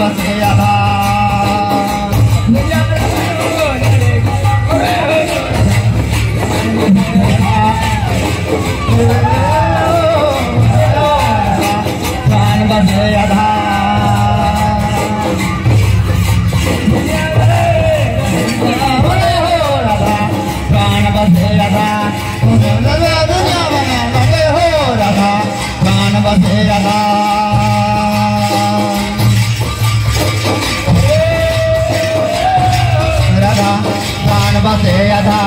बसे आधा प्राण बसे आधा प्राण बसे आधा दुनिया बना लगे हो राधा प्राण बसे आधा राधा प्राण बसे आधा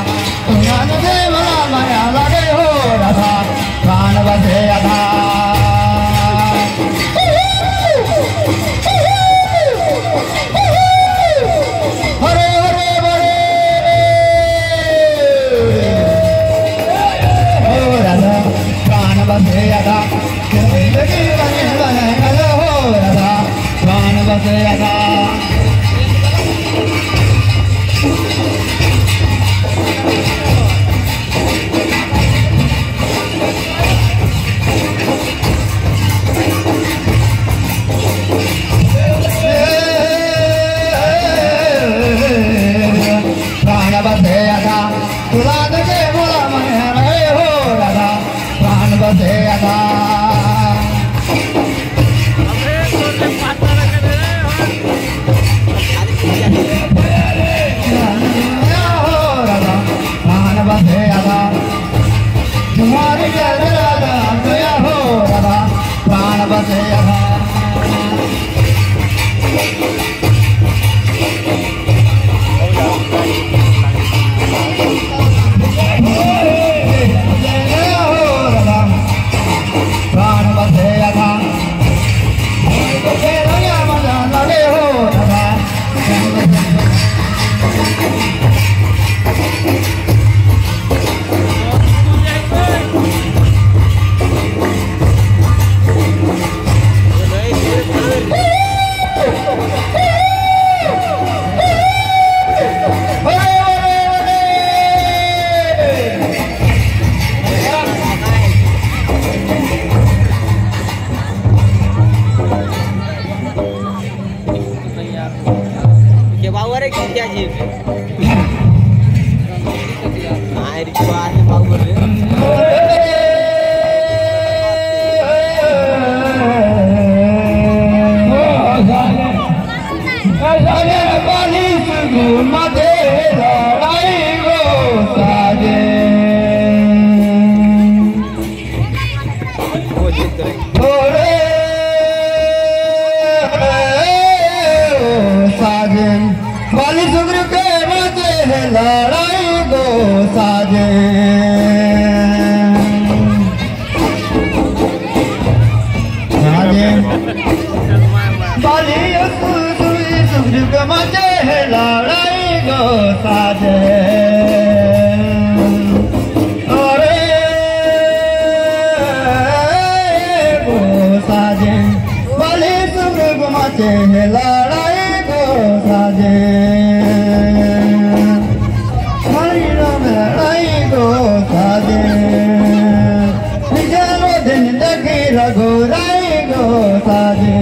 दुनिया माया लगे हो राधा प्राण बसे आधा हरे हरे बड़े हो राधा प्राण बसे आधा जिंदगी बने बने हो राधा प्राण बसे आधा प्राण बसे आधा तुला दे बोला मन रहे हो राधा प्राण बसे आधा प्राण बसे आधा तुम्हारी जय राधा दया हो राधा प्राण बसे आधा प्राण बसे आधा लगे हो राधा क्या जी आयर की बात है बाबू रे जाने पानी सुगु मदे लड़ाई गो साजे ओरे साजन बाली सुग्र के मजे है लड़ाई गो साजे बाली सुग्र के मजे है लड़ाई गो साजे अरे गो साजे बाली सुग्र के मजे है लड़ाई गो साजे हरि राम लड़ाई गो साजे निजरो दिन देखी रघुराई गो साजे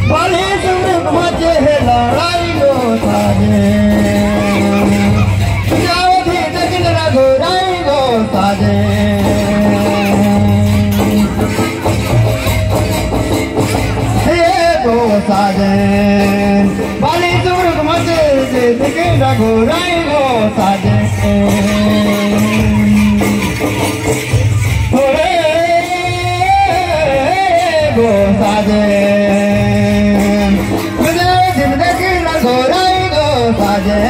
बाली सुग्र मचे है लड़ाई गो साजे जाओ भी देखी रघुराई गो साजे साजन बाली सुग्र मचे देखी रघुराई गो साजे गो साजे मुझे जिंदगी रघुराई गो साजे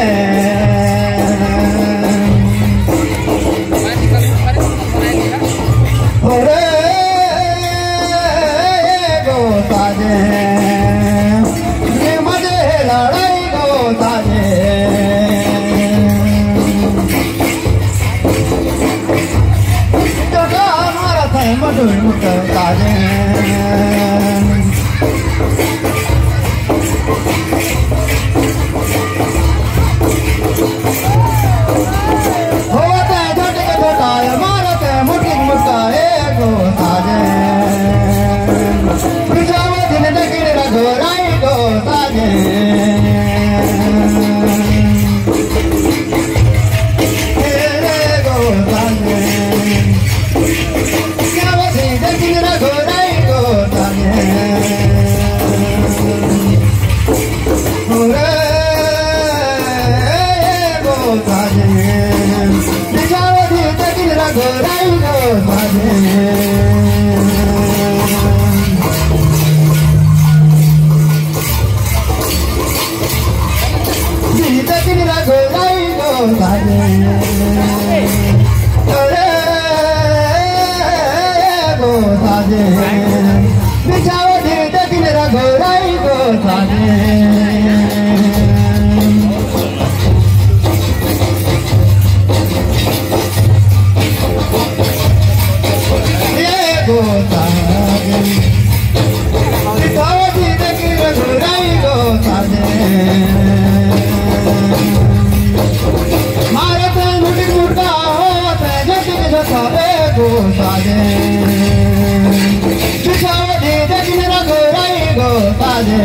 गो साजे मजे लड़ाई गो साजे हमारा था मधुर मुख साजे होते झटके झटाए मारते मुठी मुटका गो साजे गो साजे बिछाओ दे किनारा गोराई गो साजे गो साजे बिछाओ दे किनारा गोराई गो साजे मारे तो मुड़ी मुड़का होते जैसे कि साजे गो साजे बिछाओ दे किनारा गोराई गो साजे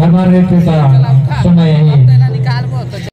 दरबार का समय यही